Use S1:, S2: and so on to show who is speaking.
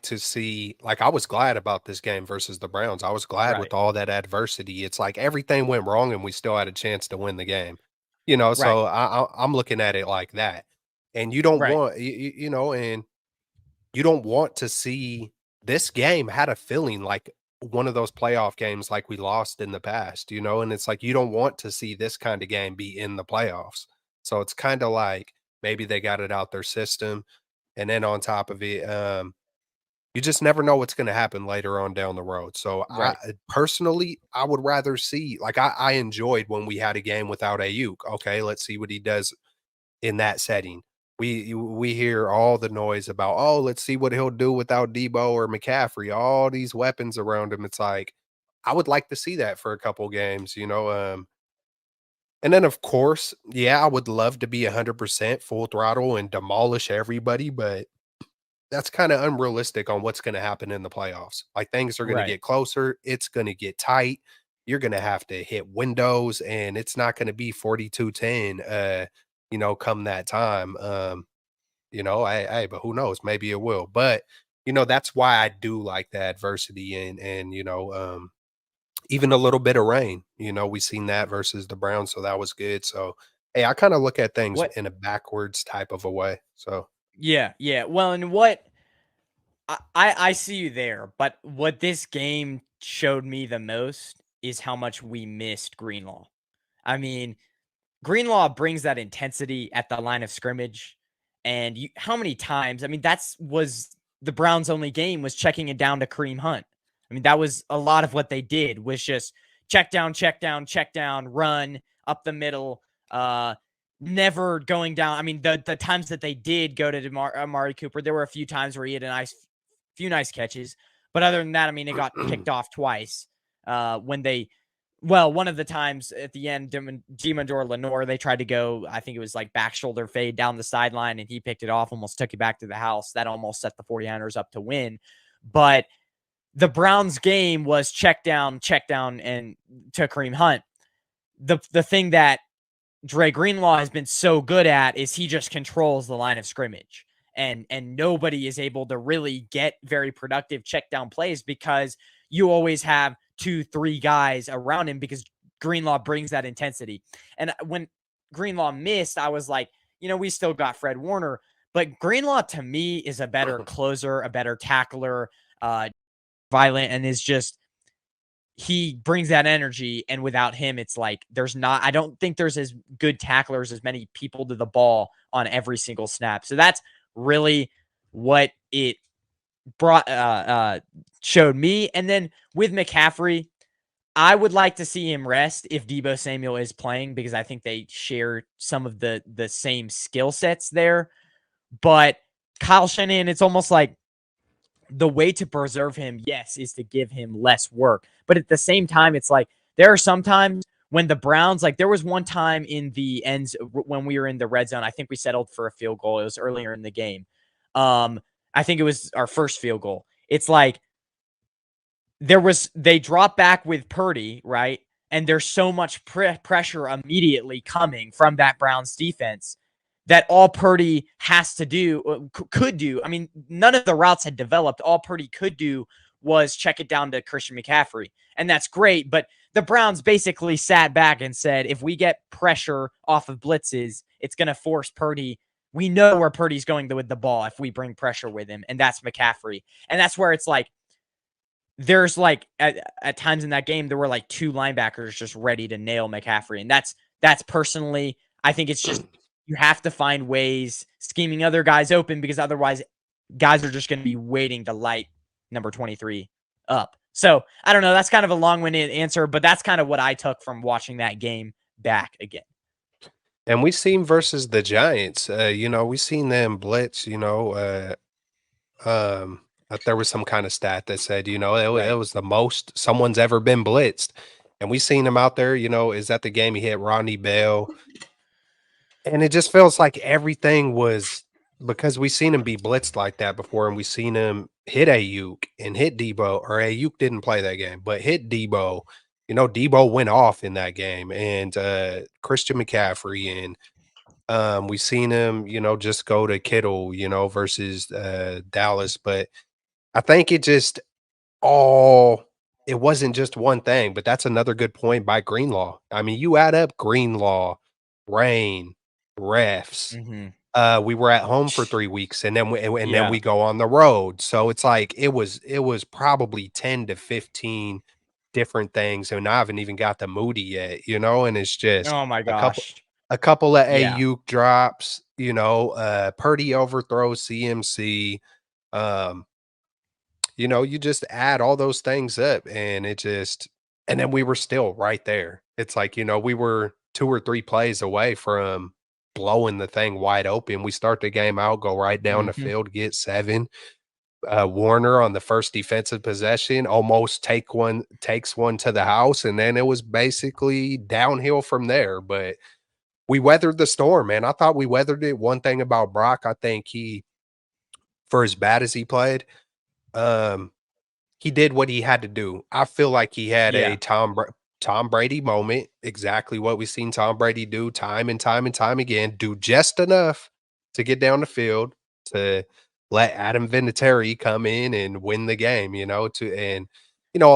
S1: to see, like, I was glad about this game versus the Browns. I was glad with
S2: Right.
S1: all that adversity. It's like everything went wrong and we still had a chance to win the game.
S2: Right.
S1: So I'm looking at it like that. And you don't
S2: Right.
S1: want and you don't want to see this game had a feeling like one of those playoff games like we lost in the past, and it's like you don't want to see this kind of game be in the playoffs. So it's kind of like maybe they got it out their system. And then on top of it, you just never know what's going to happen later on down the road. So I
S2: Right.
S1: personally, I would rather see, like, I enjoyed when we had a game without Ayuk. Okay, let's see what he does in that setting. We hear all the noise about, oh, let's see what he'll do without Debo or McCaffrey, all these weapons around him. It's like I would like to see that for a couple games. And then of course, yeah, I would love to be 100% full throttle and demolish everybody, but that's kind of unrealistic on what's going to happen in the playoffs. Like things are going to
S2: Right.
S1: get closer, it's going to get tight. You're going to have to hit windows and it's not going to be 42-10 come that time. But who knows, maybe it will. But that's why I do like the adversity and even a little bit of rain. We seen that versus the Browns, so that was good. So, hey, I kind of look at things
S2: What
S1: in a backwards type of a way. So,
S2: Yeah, yeah. Well, and what I see you there, but what this game showed me the most is how much we missed Greenlaw. I mean, Greenlaw brings that intensity at the line of scrimmage, and how many times? I mean, that's was the Browns' only game was checking it down to Kareem Hunt. I mean, that was a lot of what they did was just check down, check down, check down, run up the middle. Never going down. I mean, the times that they did go to Amari Cooper, there were a few times where he had a few nice catches, but other than that, I mean, it got picked off twice. When they one of the times at the end, Demondor Lenore, they tried to go, I think it was like back shoulder fade down the sideline, and he picked it off, almost took it back to the house. That almost set the 49ers up to win. But the Browns game was check down, and to Kareem Hunt. The thing that Dre Greenlaw has been so good at is he just controls the line of scrimmage. And nobody is able to really get very productive check down plays because you always have 2-3 guys around him because Greenlaw brings that intensity. And when Greenlaw missed, I was like, we still got Fred Warner, but Greenlaw to me is a better closer, a better tackler, violent, and is just he brings that energy. And without him, it's like I don't think there's as good tacklers, as many people to the ball on every single snap. So that's really what it brought showed me. And then with McCaffrey, I would like to see him rest if Deebo Samuel is playing because I think they share some of the same skill sets there. But Kyle Shanahan, it's almost like the way to preserve him, yes, is to give him less work. But at the same time, it's like there are some times when the Browns, like there was one time in the ends when we were in the red zone, I think we settled for a field goal. It was earlier in the game. I think it was our first field goal. It's like they drop back with Purdy, right? And there's so much pressure immediately coming from that Browns defense that all Purdy has to do, could do. I mean, none of the routes had developed. All Purdy could do was check it down to Christian McCaffrey. And that's great. But the Browns basically sat back and said, if we get pressure off of blitzes, it's going to force Purdy. We know where Purdy's going with the ball if we bring pressure with him. And that's McCaffrey. And that's where it's like, there's like at times in that game, there were like two linebackers just ready to nail McCaffrey. And that's personally, I think it's just, you have to find ways scheming other guys open because otherwise guys are just going to be waiting to light number 23 up. So I don't know. That's kind of a long-winded answer, but that's kind of what I took from watching that game back again.
S1: and we seen versus the Giants, we seen them blitz, there was some kind of stat that said, it
S2: Right.
S1: was the most someone's ever been blitzed. And we seen him out there, is that the game he hit Rodney Bell. And it just feels like everything was because we seen him be blitzed like that before, and we seen him hit Ayuk and hit Debo, or Ayuk didn't play that game, but hit Debo. Debo went off in that game, and Christian McCaffrey, and we seen him, just go to Kittle, versus Dallas. But I think it just all it wasn't just one thing, but that's another good point by Greenlaw. I mean, you add up Greenlaw, rain, refs.
S2: Mhm.
S1: We were at home for 3 weeks, and then
S2: Yeah.
S1: we go on the road. So it's like it was probably 10 to 15 different things, and I haven't even got the Moody yet, and it's just
S2: Oh my
S1: a couple
S2: gosh.
S1: a couple of
S2: Yeah.
S1: Ayuk drops, Purdy overthrows CMC. Um, you just add all those things up and and then we were still right there. It's like, we were 2 or 3 plays away from blowing the thing wide open. We start the game out, go right down the
S2: Mhm.
S1: field, get 7. Warner on the first defensive possession almost takes one to the house, and then it was basically downhill from there, but we weathered the storm, man. I thought we weathered it. One thing about Brock, I think for as bad as he played, um, he did what he had to do. I feel like he had a
S2: Yeah.
S1: Tom Brady moment, exactly what we've seen Tom Brady do time and time and time again, do just enough to get down the field to let Adam Vinatieri come in and win the game, to and a lot